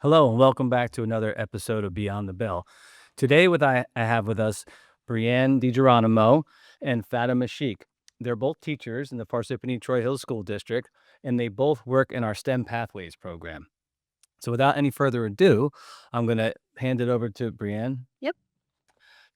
Hello and welcome back to another episode of Beyond the Bell. Today, I have with us Brienne DiGeronimo and Fatima Sheik. They're both teachers in the Parsippany Troy Hills School District, and they both work in our STEM Pathways program. So, without any further ado, I'm going to hand it over to Brienne. Yep.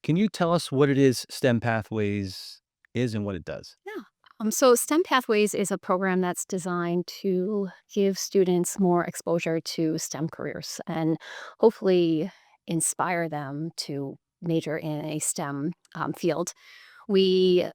Can you tell us what it is STEM Pathways is and what it does? Yeah. So STEM Pathways is a program that's designed to give students more exposure to STEM careers and hopefully inspire them to major in a STEM field. We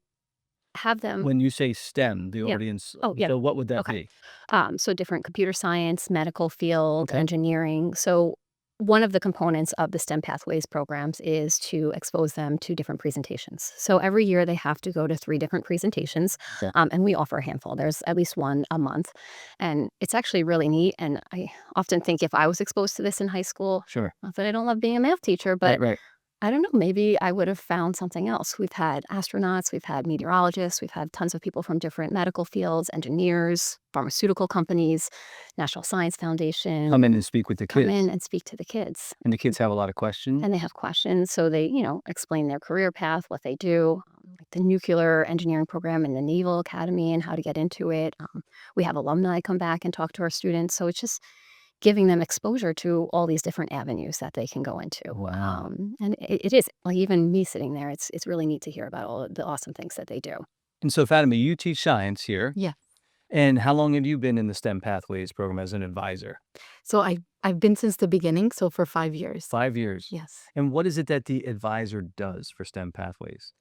have them. When you say STEM, the Yeah. audience, Oh, yeah. so what would that Okay. be? So different computer science, medical field, Okay. engineering. So one of the components of the STEM Pathways programs is to expose them to different presentations. So every year they have to go to 3 different presentations, Okay. and we offer a handful. There's at least one a month, and it's actually really neat. And I often think if I was exposed to this in high school, Sure. not that I don't love being a math teacher, Right, but right. I don't know, maybe I would have found something else. We've had astronauts, we've had meteorologists, we've had tons of people from different medical fields, engineers, pharmaceutical companies, National Science Foundation Come in and speak with the come in kids. and speak to the kids. And the kids have a lot of questions. And they have questions, so they, explain their career path, what they do, like the nuclear engineering program and the Naval Academy and how to get into it. We have alumni come back and talk to our students, so it's just giving them exposure to all these different avenues that they can go into. Wow. And it is like even me sitting there, it's really neat to hear about all of the awesome things that they do. And so, Fatima, you teach science here. Yeah. And how long have you been in the STEM Pathways program as an advisor? So I've been since the beginning, so for 5 years. 5 years. Yes. And what is it that the advisor does for STEM Pathways?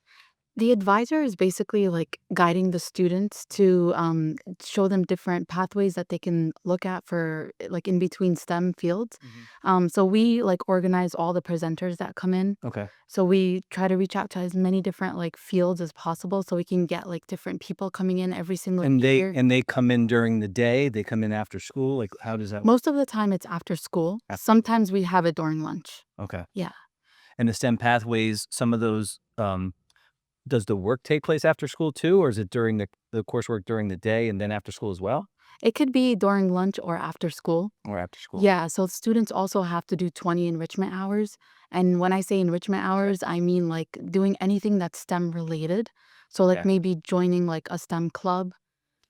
The advisor is basically like guiding the students to show them different pathways that they can look at for like in between STEM fields. So we like organize all the presenters that come in. Okay. So we try to reach out to as many different like fields as possible so we can get like different people coming in every single And year. they come in during the day, they come in after school. Like, how does that work? Most of the time it's after school. Sometimes we have it during lunch. Okay. Yeah. And the STEM Pathways, some of those, does the work take place after school too, or is it during the coursework during the day and then after school as well? It could be during lunch or after school. Or after school? Yeah, so students also have to do 20 enrichment hours. And when I say enrichment hours, I mean like doing anything that's STEM related. So like Okay. maybe joining like a STEM club,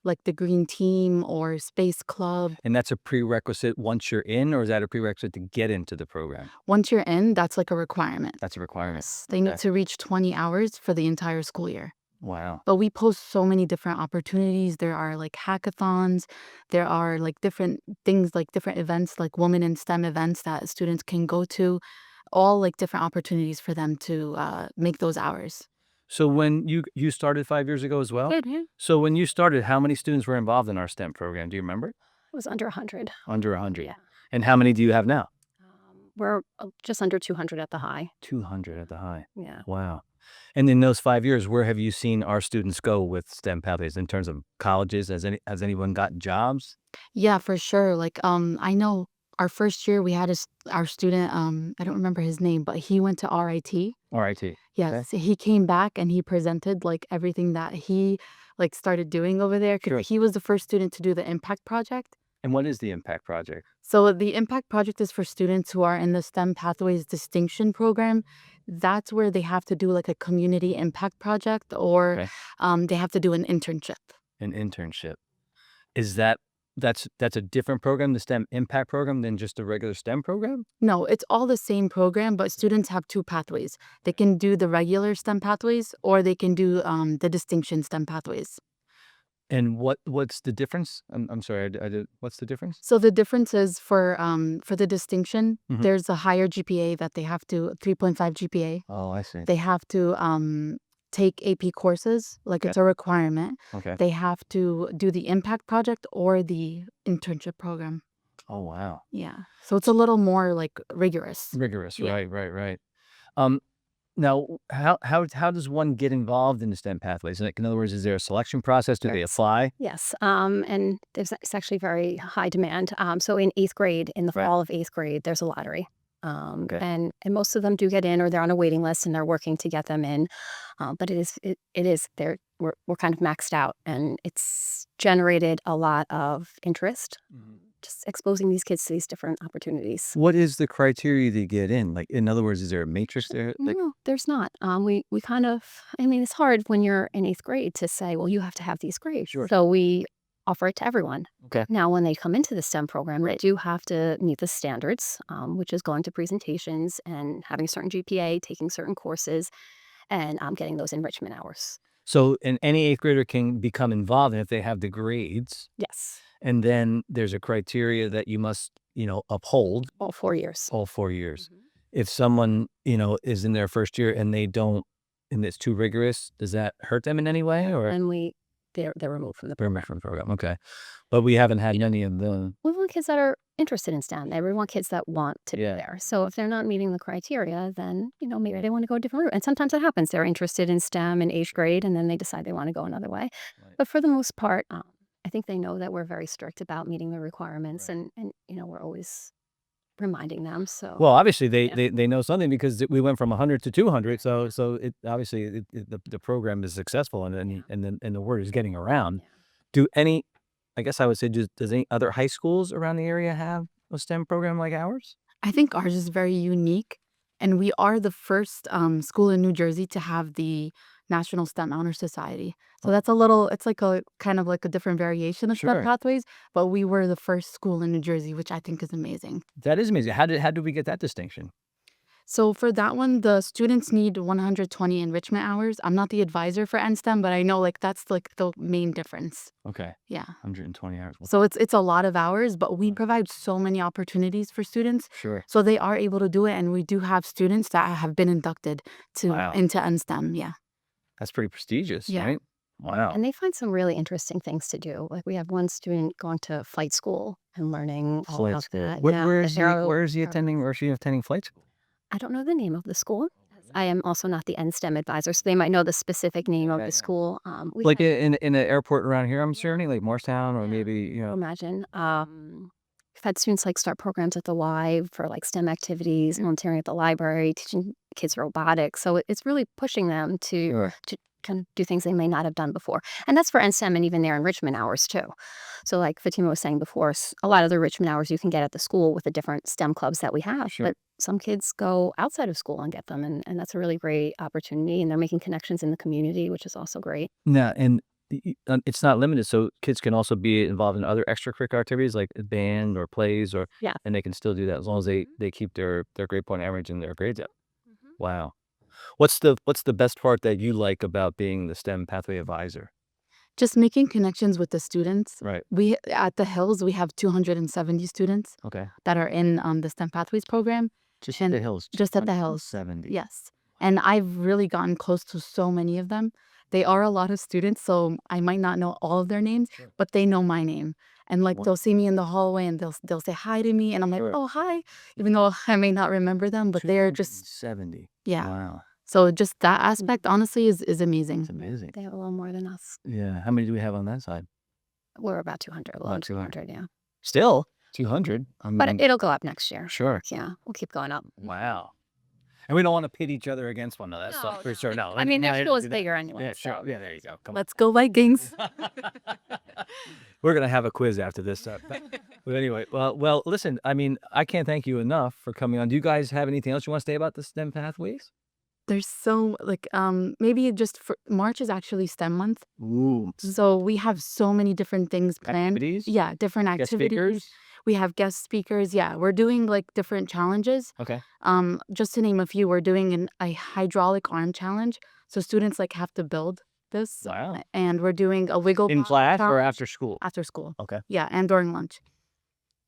like the Green Team or Space Club. And that's a prerequisite once you're in, or is that a prerequisite to get into the program? Once you're in, that's like a requirement. That's a requirement. They need Okay. to reach 20 hours for the entire school year. Wow. But we post so many different opportunities. There are like hackathons. There are like different things, like different events, like women in STEM events that students can go to. All like different opportunities for them to make those hours. So when you started 5 years ago as well? Mhm. So when you started, how many students were involved in our STEM program? Do you remember? It was under 100. Under 100. Yeah. And how many do you have now? We're just under 200 at the high. 200 at the high. Yeah. Wow. And in those 5 years, where have you seen our students go with STEM pathways in terms of colleges? Has anyone gotten jobs? Yeah, for sure. Like I know our first year we had our student I don't remember his name, but he went to RIT. RIT. Yes, he came back and he presented like everything that he like started doing over there. 'Cause Sure. he was the first student to do the impact project. And what is the impact project? So the impact project is for students who are in the STEM Pathways Distinction Program. That's where they have to do like a community impact project or Okay. they have to do an internship. An internship. Is that's a different program, the STEM impact program, than just a regular STEM program? No, it's all the same program, but students have 2 pathways. They can do the regular STEM pathways or they can do the distinction STEM pathways. And what's the difference? I'm sorry, I did, what's the difference? So the difference is for the distinction, Mhm. there's a higher GPA that they have to 3.5 GPA. Oh, I see. They have to take AP courses, like Okay. it's a requirement. Okay. They have to do the impact project or the internship program. Oh, wow. Yeah. So it's a little more like rigorous. Rigorous. Yeah. Right. Um, Now, how does one get involved in the STEM pathways? Like, in other words, is there a selection process? Do they Yes. apply? Yes. And it's actually very high demand. So in 8th grade, in the Right. fall of 8th grade, there's a lottery. Okay. And most of them do get in, or they're on a waiting list and they're working to get them in. But we're kind of maxed out, and it's generated a lot of interest. just exposing these kids to these different opportunities. What is the criteria to get in? Like, in other words, is there a matrix there? Like, No, there's not. We kind of, I mean, it's hard when you're in 8th grade to say, well, you have to have these grades. Sure. So we offer it to everyone. okay. Now, when they come into the STEM program, they do have to meet the standards, which is going to presentations and having a certain GPA, taking certain courses, and getting those enrichment hours. So, and any eighth grader can become involved if they have the grades. Yes, And then there's a criteria that you must, uphold all 4 years. all 4 years. Mhm. If someone, is in their first year and they don't, and it's too rigorous, does that hurt them in any way or? And they're removed from the program. From the program. Okay. But we haven't had any of the, We want kids that are interested in STEM. We want kids that want to Yeah. be there. So if they're not meeting the criteria, then maybe they want to go a different route. And sometimes it happens. They're interested in STEM in 8th grade, and then they decide they want to go another way. Right. But for the most part, I think they know that we're very strict about meeting the requirements, Right. and we're always reminding them. So well, obviously Yeah. they know something because we went from 100 to 200. So it obviously the program is successful Yeah. and the word is getting around. Yeah. Do any, I guess I would say, does any other high schools around the area have a STEM program like ours? I think ours is very unique, and we are the first school in New Jersey to have the National STEM Honor Society. So that's it's like a kind of like a different variation of Sure. STEM pathways, but we were the first school in New Jersey, which I think is amazing. That is amazing. How did we get that distinction? So for that one, the students need 120 enrichment hours. I'm not the advisor for NSTEM, but I know like that's like the main difference. Okay. Yeah. 120 hours. So it's a lot of hours, but we provide so many opportunities for students. Sure. So they are able to do it, and we do have students that have been inducted Wow. into NSTEM. Yeah. That's pretty prestigious, Yeah. right? Wow. And they find some really interesting things to do. Like we have one student going to flight school and learning all Flight about school. that. Where, Yeah, where the is he? aero- Where is he aero- attending? Where is she attending flight school? I don't know the name of the school. I am also not the NSTEM advisor, so they might know the specific name of Yeah, the yeah. school. We Like had- in the airport around here, I'm Yeah. certain, like Morristown or Yeah. maybe imagine. We've had students like start programs at the Y for like STEM activities, volunteering at the library, teaching kids robotics. So it's really pushing them to Sure. kind of do things they may not have done before. And that's for NSTEM and even their enrichment hours too. So like Fatima was saying before, a lot of the enrichment hours you can get at the school with the different STEM clubs that we have. Sure. But some kids go outside of school and get them. And that's a really great opportunity. And they're making connections in the community, which is also great. Yeah, and it's not limited. So kids can also be involved in other extracurricular activities like a band or plays, or Yeah. and they can still do that as long as Mhm. they keep their grade point average and their grades up. Mhm. Wow. What's the best part that you like about being the STEM pathway advisor? Just making connections with the students. Right. We at the Hills we have 270 students Okay. that are in the STEM Pathways program. Just And the hills. just at the Hills. 70. Yes. And I've really gotten close to so many of them. They are a lot of students, so I might not know all of their names, Sure. but they know my name. And like Wow. they'll see me in the hallway and they'll say hi to me, and I'm like, Sure. "Oh, hi." Even though I may not remember them, but they're just 70. yeah. Wow. So just that aspect honestly is amazing. It's amazing. They have a little more than us. Yeah. How many do we have on that side? We're about 200, a little About 200. 200, yeah. Still 200. But it'll go up next year. Sure. Yeah, we'll keep going up. Wow. And we don't want to pit each other against one another. That's No, for no. sure. No. I mean, their no, school is that- bigger anyway. Yeah, sure. so- Yeah, there you go. Come Let's go Vikings. on. We're gonna have a quiz after this. But anyway, well, listen. I mean, I can't thank you enough for coming on. Do you guys have anything else you want to say about the STEM pathways? There's so like maybe just for March is actually STEM month. Ooh. So we have so many different things planned. Activities? Yeah, different Guest activities. speakers? We have guest speakers. Yeah, we're doing like different challenges. Okay. Just to name a few, we're doing a hydraulic arm challenge. So students like have to build this. Wow. And we're doing a wiggle In ball class or challenge after school? after school. Okay. Yeah, and during lunch.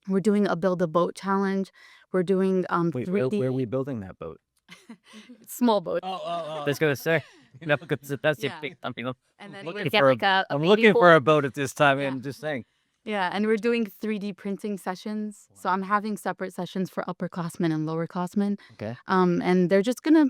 We're doing a build a boat challenge. We're doing Wait, 3D where are we building that boat? small boat. Oh. I was gonna say, because that's Yeah. a big. I mean, I'm And then looking we're Get for like a I'm baby looking pool. for a boat at this time. Yeah. I'm just saying. Yeah, and we're doing 3D printing sessions. So I'm having separate sessions for upperclassmen and lowerclassmen. Okay. And they're just gonna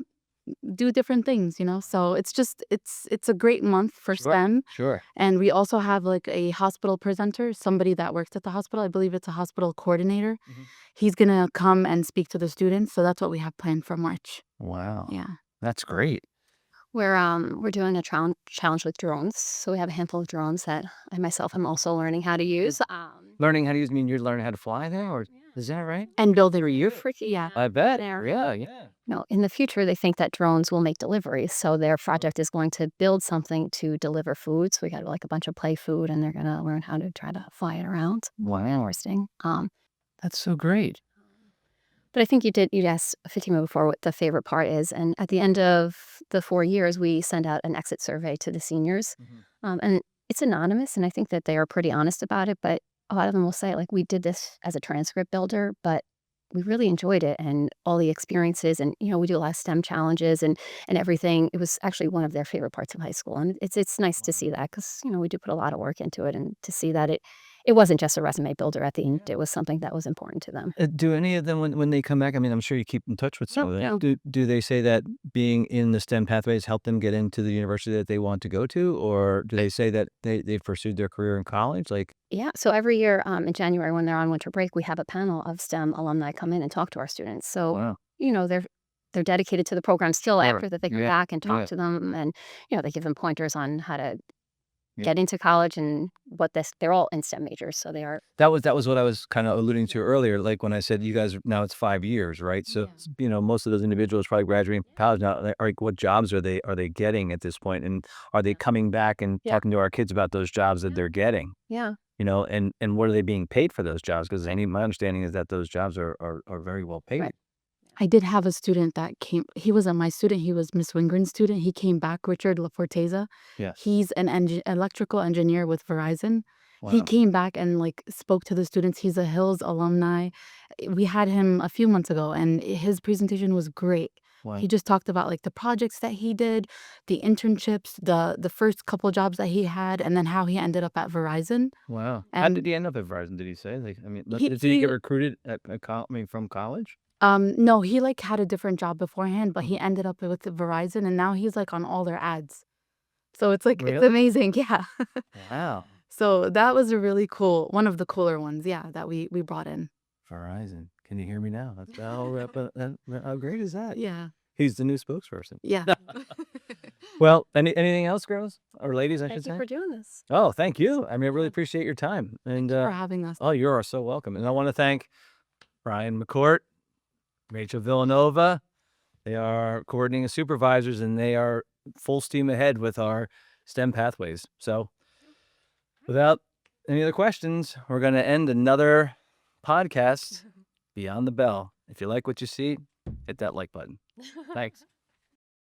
do different things, So it's a great month for Sure. STEM. Sure. And we also have like a hospital presenter, somebody that works at the hospital. I believe it's a hospital coordinator. Mhm. He's gonna come and speak to the students. So that's what we have planned for March. Wow. Yeah. That's great. We're doing a challenge with drones. So we have a handful of drones that I myself am also learning how to use. Learning how to use, I mean, you're learning how to fly there, or is that right? And building You're freaking yeah. I bet. There. Yeah, yeah. No, in the future, they think that drones will make deliveries. So their project is going to build something to deliver food. So we got like a bunch of play food, and they're going to learn how to try to fly it around. Wow. Interesting. That's so great. But I think you asked Fatima before what the favorite part is. And at the end of the 4 years, we send out an exit survey to the seniors. And it's anonymous. And I think that they are pretty honest about it. But a lot of them will say, like, we did this as a transcript builder, but we really enjoyed it and all the experiences. And, we do a lot of STEM challenges and everything. It was actually one of their favorite parts of high school. And it's nice to see that because, we do put a lot of work into it, and to see that it wasn't just a resume builder at the end. It was something that was important to them. Do any of them, when they come back, I mean, I'm sure you keep in touch with some of them. Yeah. Do they say that being in the STEM pathways helped them get into the university that they want to go to? Or do they say that they've pursued their career in college? Like, Yeah. So every year in January, when they're on winter break, we have a panel of STEM alumni come in and talk to our students. So, wow. They're dedicated to the program still Sure. after that. They come Yeah. back and talk Yeah. to them, and they give them pointers on how to Yeah. get into college and they're all in STEM majors, so they are. That was what I was kind of alluding to earlier. Like when I said you guys, now it's 5 years, right? So, most of those individuals probably graduating from college now. Like, what jobs are they getting at this point? And are they coming back and Yeah. talking to our kids about those jobs that they're getting? Yeah. And what are they being paid for those jobs? Because my understanding is that those jobs are very well paid. Right. I did have a student that came he wasn't my student, he was Miss Wingren's student. He came back, Richard LaForteza. Yeah. He's an electrical engineer with Verizon. He Wow. came back and, like, spoke to the students. He's a Hills alumni. We had him a few months ago, and his presentation was great. Wow. He just talked about, like, the projects that he did, the internships, the first couple jobs that he had, and then how he ended up at Verizon. Wow. How And did he end up at Verizon? Did he say? Like, I mean, he did he get he recruited from college? No, he, like, had a different job beforehand, but he Mhm. ended up with Verizon, and now he's, like, on all their ads. So it's, like, it's Really? amazing, yeah. Wow. So that was a really cool one of the cooler ones, yeah, that we brought in. Verizon. Can you hear me now? That's how great is that? Yeah. He's the new spokesperson. Yeah. Well, anything else, girls or ladies, I Thank should you say? for doing this. Oh, thank you. I mean, I really Yeah. appreciate your time. And For having us. oh, you are so welcome. And I want to thank Brian McCourt, Rachel Villanova. They are coordinating supervisors, and they are full steam ahead with our STEM pathways. So, without any other questions, we're going to end another podcast, Beyond the Bell. If you like what you see, hit that like button. Thanks.